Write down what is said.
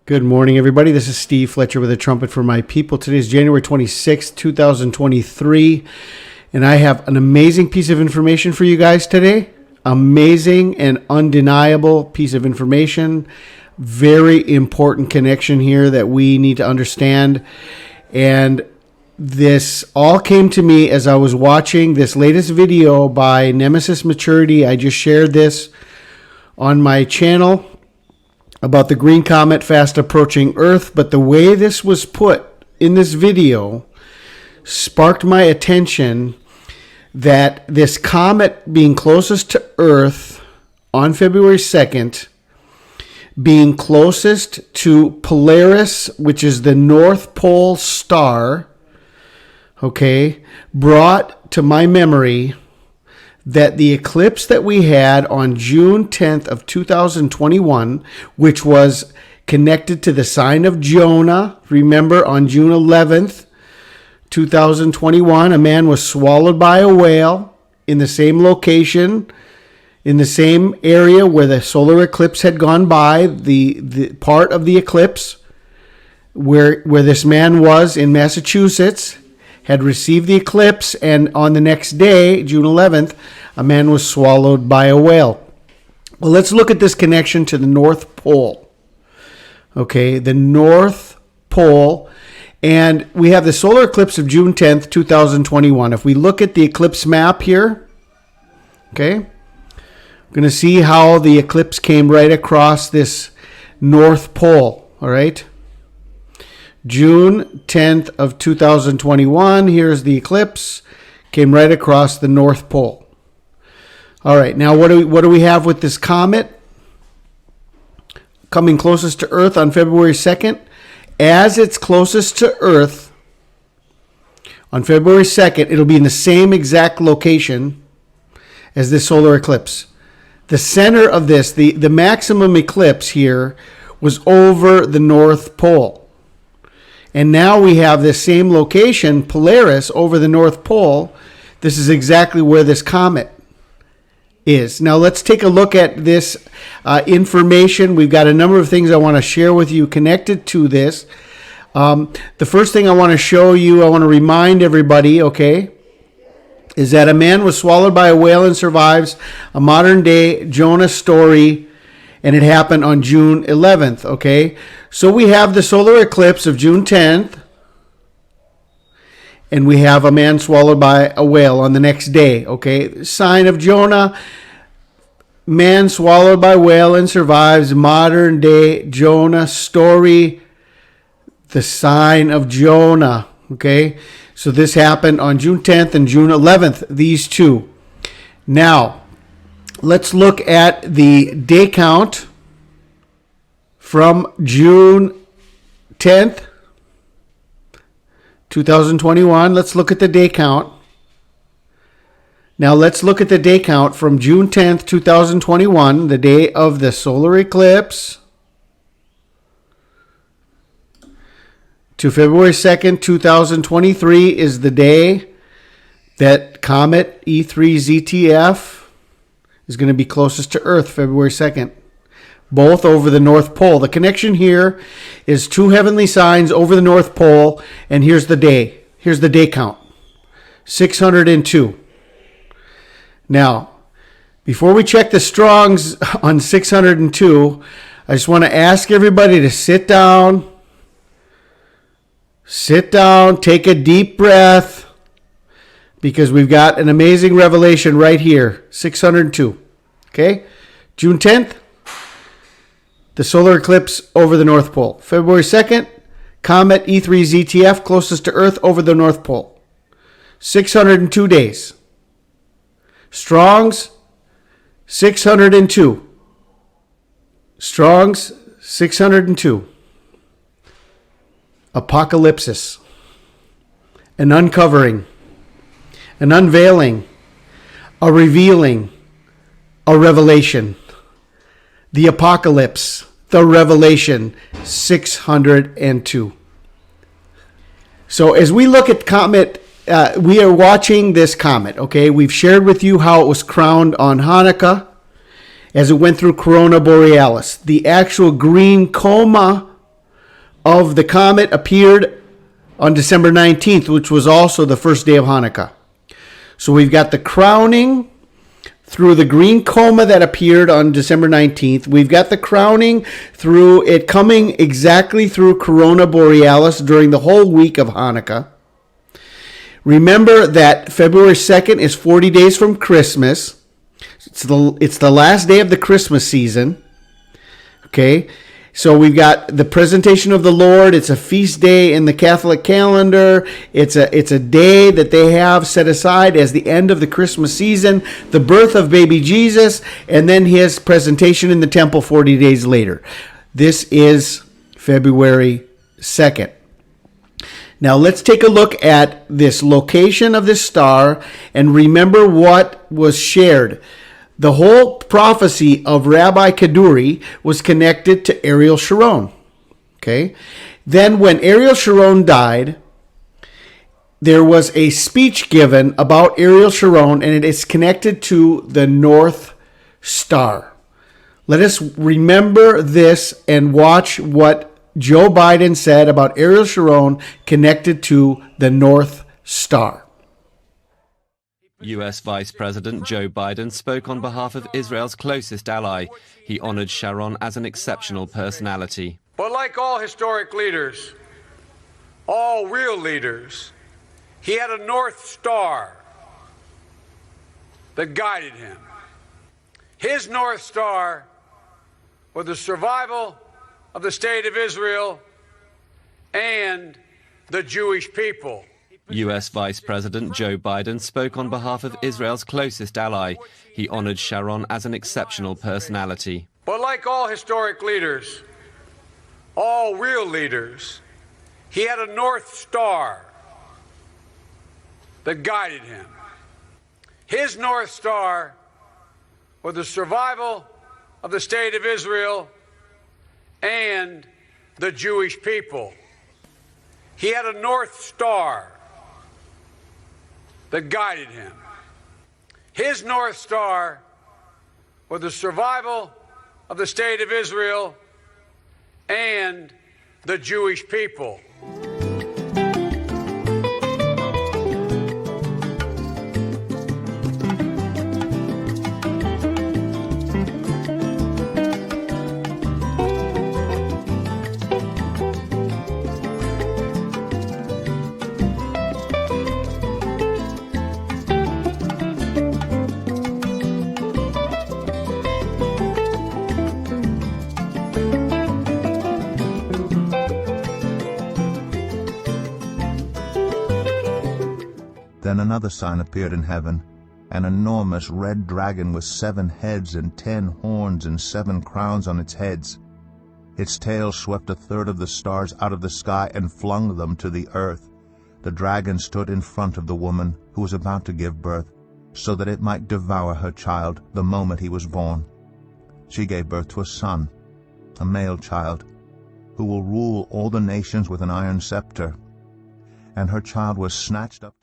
Good morning, everybody. This is Steve Fletcher with a trumpet for my people. Today is January 26th, 2023, and I have an amazing piece of information for you guys today. Amazing and undeniable piece of information. Very important connection here that we need to understand. And this all came to me as I was watching this latest video by Nemesis Maturity. I just shared this on my channel about the green comet fast approaching Earth, but the way this was put in this video sparked my attention that this comet being closest to Earth on February 2nd, being closest to Polaris, which is the North Pole star, okay, brought to my memory that the eclipse that we had on June 10th of 2021, which was connected to the sign of Jonah, remember on June 11th, 2021, a man was swallowed by a whale in the same location, in the same area where the solar eclipse had gone by, the part of the eclipse where this man was in Massachusetts, had received the eclipse, and on the next day, June 11th, a man was swallowed by a whale. Well, let's look at this connection to the North Pole. Okay, the North Pole, and we have the solar eclipse of June 10th, 2021. If we look at the eclipse map here, okay, we're going to see how the eclipse came right across this North Pole, all right? June 10th of 2021, here's the eclipse, came right across the North Pole. All right, now what do we have with this comet coming closest to Earth on February 2nd? As it's closest to Earth on February 2nd, it'll be in the same exact location as this solar eclipse. The center of this, the maximum eclipse here, was over the North Pole. And now we have this same location, Polaris, over the North Pole. This is exactly where this comet is. Now let's take a look at this information. We've got a number of things I want to share with you connected to this. The first thing I want to show you, I want to remind everybody, okay, is that a man was swallowed by a whale and survives, a modern day Jonah story, and it happened on June 11th, okay? So we have the solar eclipse of June 10th, and we have a man swallowed by a whale on the next day, okay? Sign of Jonah, man swallowed by whale and survives, modern day Jonah story, the sign of Jonah, okay? So this happened on June 10th and June 11th, these two. Now, let's look at the day count from June 10th, 2021. Let's look at the day count. Now let's look at the day count from June 10th, 2021, the day of the solar eclipse, to February 2nd, 2023 is the day that Comet E3ZTF is going to be closest to Earth, February 2nd. Both over the North Pole. The connection here is two heavenly signs over the North Pole, and here's the day. Here's the day count. 602. Now, before we check the Strongs on 602, I just want to ask everybody to sit down. Sit down, take a deep breath, because we've got an amazing revelation right here. 602. Okay? June 10th, the solar eclipse over the North Pole. February 2nd, Comet E3ZTF closest to Earth over the North Pole. 602 days. Strong's 602. Strong's 602. Apokalupsis. An uncovering. An unveiling. A revealing. A revelation. The apocalypse. The revelation. 602. So as we look at Comet, we are watching this comet, okay? We've shared with you how it was crowned on Hanukkah as it went through Corona Borealis. The actual green coma of the comet appeared on December 19th, which was also the first day of Hanukkah. So we've got the crowning through the green coma that appeared on December 19th. We've got the crowning through it coming exactly through Corona Borealis during the whole week of Hanukkah. Remember that February 2nd is 40 days from Christmas. It's the last day of the Christmas season. Okay? So we've got the presentation of the Lord. It's a feast day in the Catholic calendar. It's a day that they have set aside as the end of the Christmas season, the birth of baby Jesus, and then his presentation in the temple 40 days later. This is February 2nd. Now let's take a look at this location of this star and remember what was shared. The whole prophecy of Rabbi Kaduri was connected to Ariel Sharon. Okay? Then when Ariel Sharon died, there was a speech given about Ariel Sharon, and it is connected to the North Star. Let us remember this and watch what Joe Biden said about Ariel Sharon connected to the North Star. U.S. Vice President Joe Biden spoke on behalf of Israel's closest ally. He honored Sharon as an exceptional personality. But like all historic leaders, all real leaders, he had a North Star that guided him. His North Star was the survival of the state of Israel and the Jewish people. U.S. Vice President Joe Biden spoke on behalf of Israel's closest ally. He honored Sharon as an exceptional personality. But like all historic leaders, all real leaders, he had a North Star that guided him. His North Star was the survival of the state of Israel and the Jewish people. He had a North Star that guided him. His North Star was the survival of the state of Israel and the Jewish people. Then another sign appeared in heaven, an enormous red dragon with 7 heads and 10 horns and 7 crowns on its heads. Its tail swept 1/3 of the stars out of the sky and flung them to the earth. The dragon stood in front of the woman who was about to give birth, so that it might devour her child the moment he was born. She gave birth to a son, a male child, who will rule all the nations with an iron scepter. And her child was snatched up